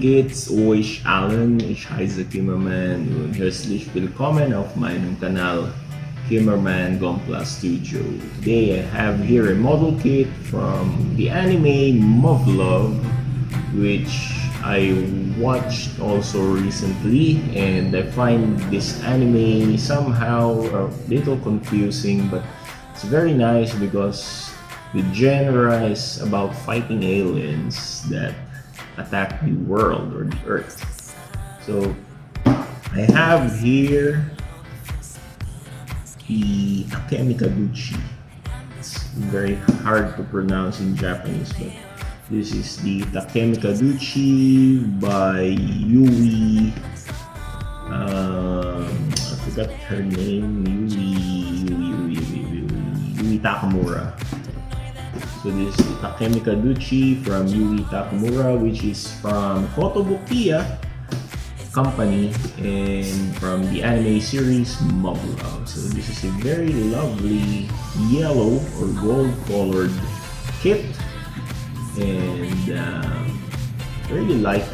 geht's euch allen? Ich heiße Kimmerman und herzlich willkommen auf meinem Kanal Kimmerman Gunpla Studio. Today I have here a model kit from the anime MUV LUV, which I watched also recently, and I find this anime somehow a little confusing, but it's very nice because the genre is about fighting aliens that attack the world or the earth. So I have here the Takemikaduchi. It's very hard to pronounce in Japanese, but this is the Takemikaduchi by Yui. I forgot her name. Yui Takamura. So this is Takemikaduchi from Yui Takamura, which is from Kotobukiya company and from the anime series MUV LUV. So this is a very lovely yellow or gold colored kit, and I really like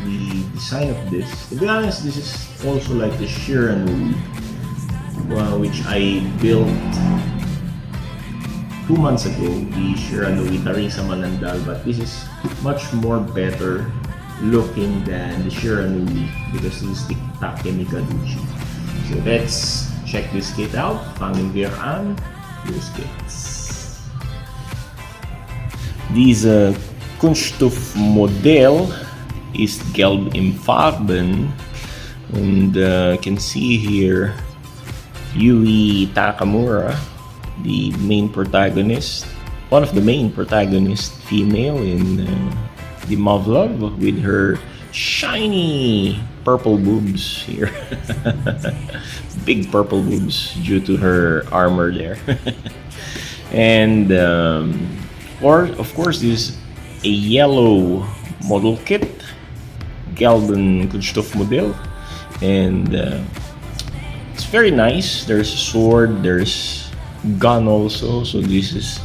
the design of this. To be honest, this is also like the Shiranui, which I built 2 months ago, the Shiranui Tarisa Manandal, but this is much more better looking than the Shiranui because this is the Takemikaduchi. So let's check this kit out. Fangen wir an. Los geht's. Diese Kunststoffmodell ist gelb im Farben, and you can see here Yui Takamura, the main protagonist, one of the main protagonists, female in the MUV LUV, with her shiny purple boobs here. Big purple boobs due to her armor there. And of course this is a yellow model kit, Gelben Kunststoffmodell, and it's very nice. There's a sword, there's gun also, so this is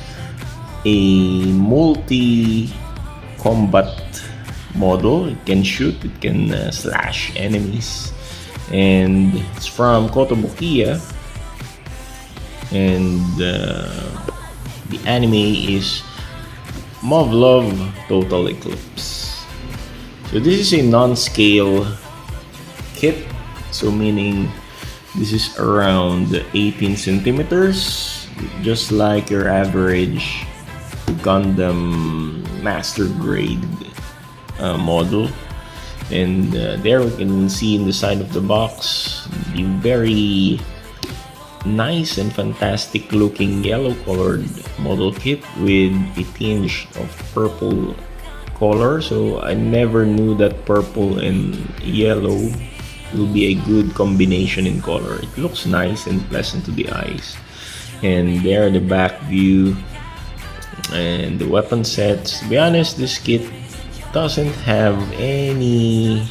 a multi-combat model. It can shoot, it can slash enemies, and it's from Kotobukiya, and the anime is MUV LUV Total Eclipse. So this is a non-scale kit, so meaning this is around 18 centimeters, just like your average Gundam Master Grade model. And there we can see in the side of the box the very nice and fantastic looking yellow colored model kit with a tinge of purple color. So I never knew that purple and yellow will be a good combination in color. It looks nice and pleasant to the eyes. And there the back view and the weapon sets. To be honest, this kit doesn't have any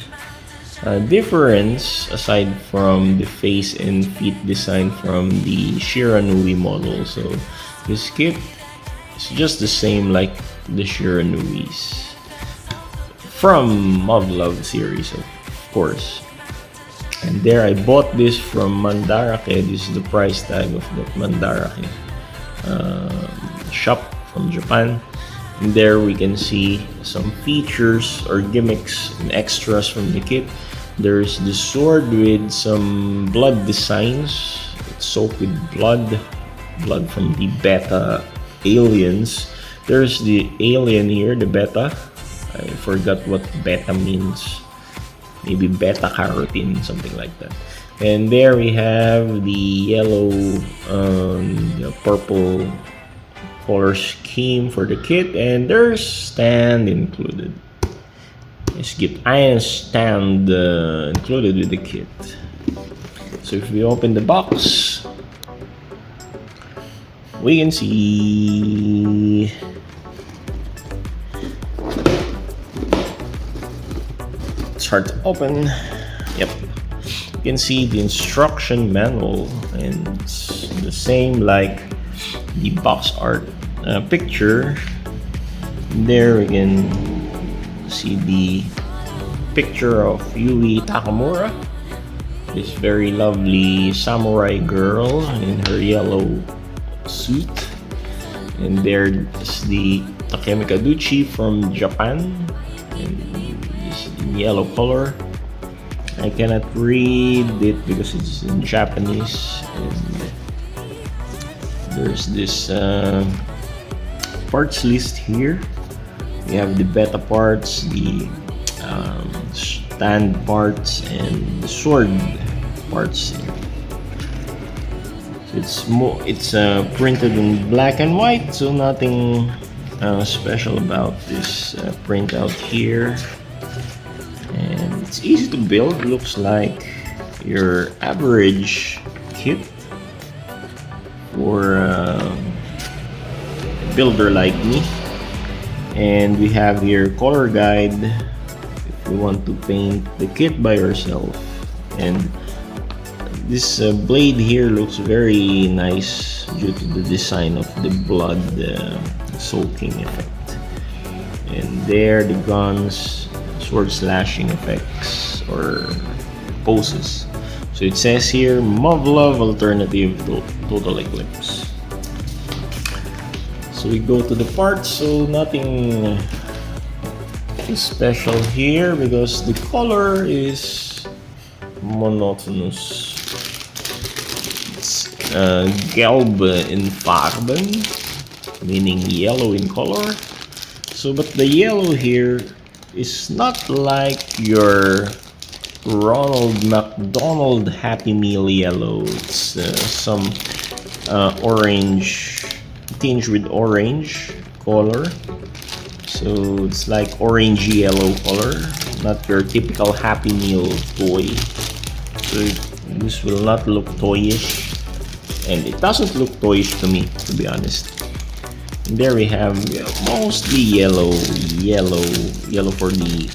difference aside from the face and feet design from the Shiranui model. So this kit is just the same like the Shiranuis from MUV LUV series, of course. And there I bought this from Mandarake. This is the price tag of the Mandarake shop from Japan. And there we can see some features or gimmicks and extras from the kit. There's the sword with some blood designs. It's soaked with blood from the beta aliens. There's the alien here, the beta. I forgot what beta means. Maybe beta carotene, something like that. And there we have the yellow, the purple color scheme for the kit, and there's stand included. Let's get iron stand included with the kit. So if we open the box, we can see it's hard to open. Yep, you can see the instruction manual, and it's the same like the box art picture. There we can see the picture of Yui Takamura, this very lovely samurai girl in her yellow suit. And there's the Takemikaduchi from Japan, and this in yellow color. I cannot read it because it's in Japanese. And there's this parts list here. We have the beta parts, the stand parts, and the sword parts here. So it's printed in black and white, so nothing special about this printout here. And it's easy to build. Looks like your average kit for a builder like me. And we have here color guide if you want to paint the kit by yourself. And this blade here looks very nice due to the design of the blood soaking effect. And there the guns, sword slashing effects or poses. So it says here MUV LUV alternative to Total Eclipse. So we go to the parts, so nothing special here because the color is monotonous. It's gelb in Farben, meaning yellow in color. So but the yellow here is not like your Ronald McDonald Happy Meal yellow. It's some orange, tinged with orange color, so it's like orangey yellow color, not your typical Happy Meal toy. So this will not look toyish, and it doesn't look toyish to me, to be honest. And there we have mostly yellow for the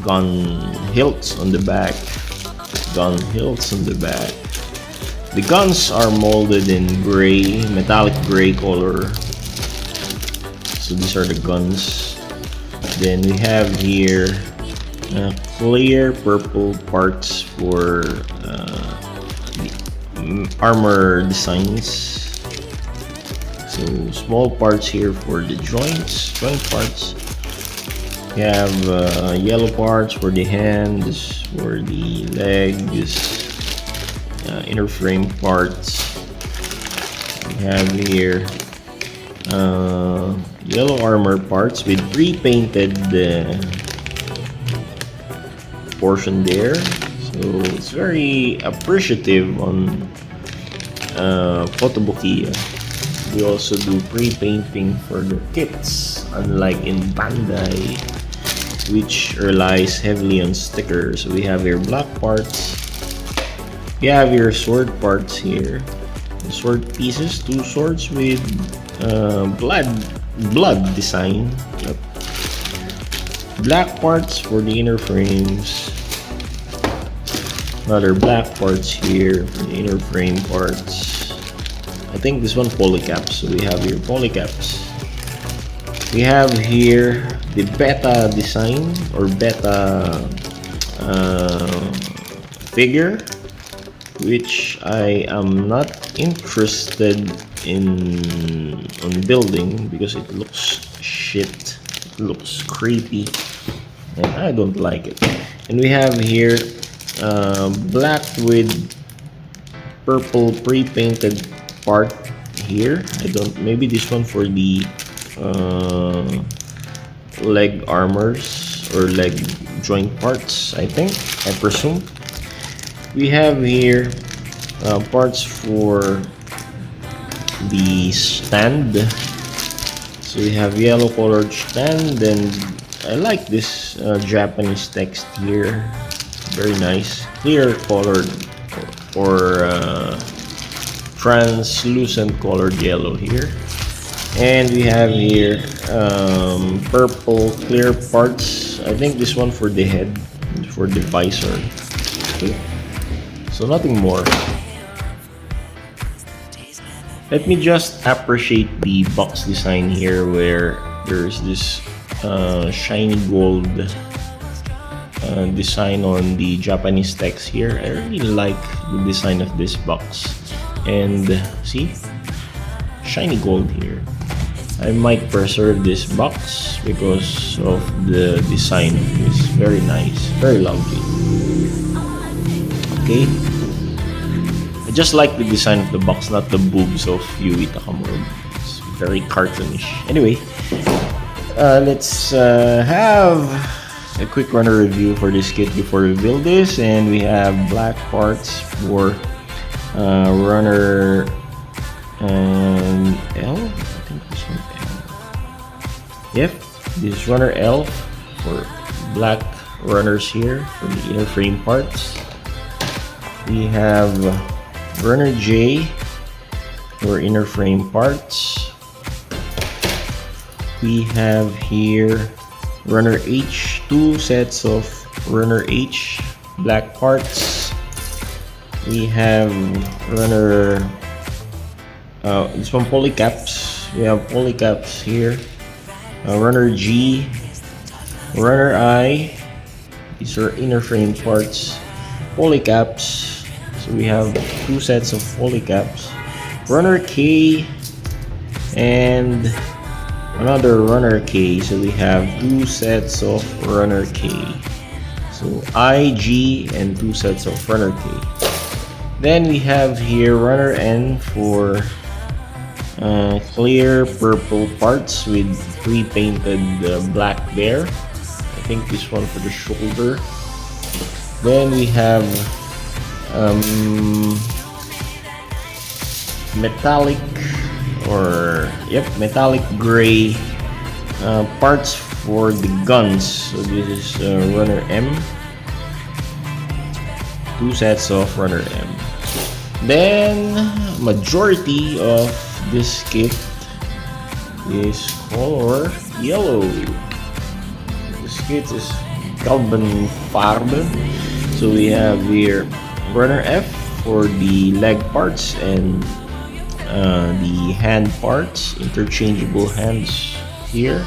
gun hilts on the back. The guns are molded in gray, metallic gray color. So these are the guns. Then we have here clear purple parts for the armor designs. So small parts here for the joint parts. We have yellow parts for the hands, for the legs. Inner frame parts. We have here yellow armor parts with pre-painted portion there, so it's very appreciative on Kotobukiya. We also do pre-painting for the kits, unlike in Bandai, which relies heavily on stickers. So we have here black parts. You have your sword parts here, sword pieces, 2 swords with blood design. Yep. Black parts for the inner frames, another black parts here for the inner frame parts. I think this one polycaps, so we have here polycaps. We have here the beta design or beta figure, which I am not interested on building because it looks shit. It looks creepy and I don't like it. And we have here black with purple pre-painted part here. Maybe this one for the leg armors or leg joint parts, I presume. We have here parts for the stand. So we have yellow colored stand, and I like this Japanese text here, very nice, clear colored or translucent colored yellow here. And we have here purple clear parts. I think this one for the head, for the visor. Okay. So nothing more. Let me just appreciate the box design here, where there's this shiny gold design on the Japanese text here. I really like the design of this box. And see, shiny gold here. I might preserve this box because of the design of this. Very nice, very lovely. Okay, I just like the design of the box, not the boobs of Yui Takamura. It's very cartoonish. Anyway, let's have a quick runner review for this kit before we build this. And we have black parts for runner L. I think this one L. Yep, this is runner L for black runners here for the inner frame parts. We have runner J for inner frame parts. We have here runner H, 2 sets of runner H black parts. We have runner this one polycaps. We have polycaps here. Runner G, runner I. These are inner frame parts. Polycaps. So we have 2 sets of polycaps. Runner K and another runner K. So we have 2 sets of runner K. So I, G, and 2 sets of runner K. Then we have here runner N for clear purple parts with pre-painted black there. I think this one for the shoulder. Then we have metallic gray parts for the guns. So this is runner M. 2 sets of runner M. Then majority of this kit is color yellow. This kit is Carbon Farbe. So we have here runner F for the leg parts and the hand parts, interchangeable hands here.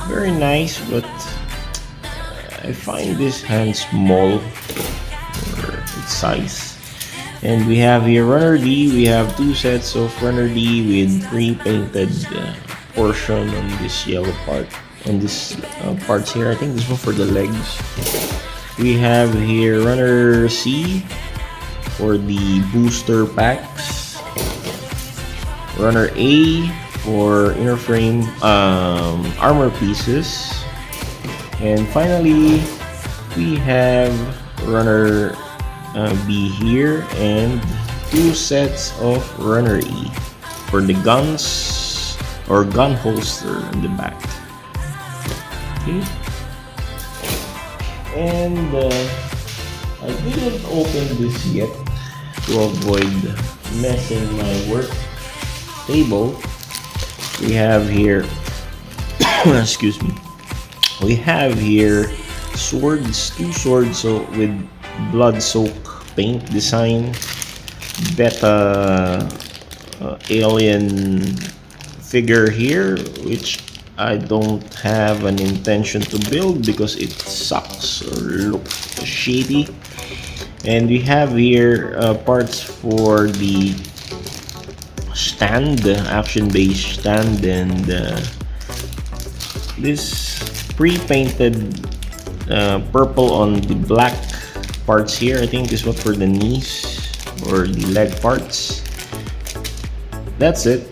Very nice, but I find this hand small for its size. And we have here runner D. We have 2 sets of runner D with pre-painted portion on this yellow part and this parts here. I think this one for the legs. We have here runner C for the booster packs. Runner A for inner frame armor pieces. And finally, we have runner B here and 2 sets of runner E for the guns or gun holster in the back. Okay. And I didn't open this yet to avoid messing my work table. We have here excuse me, we have here swords, 2 swords, so with blood soak paint design, beta alien figure here, which I don't have an intention to build because it sucks or looks shady. And we have here parts for the stand, action-based stand, and this pre-painted purple on the black parts here. I think this was for the knees or the leg parts. That's it.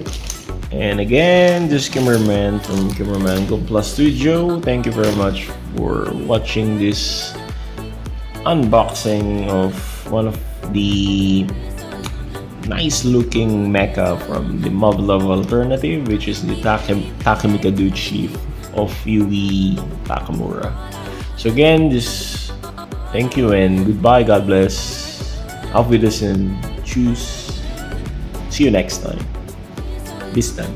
And again, this cameraman from Cameraman Gunpla Studio. Thank you very much for watching this unboxing of one of the nice looking mecha from the MUV LUV alternative, which is the Takemikaduchi of Yui Takamura. So again, thank you and goodbye. God bless. Auf Wiedersehen. Tschüss. See you next time. Bis dann.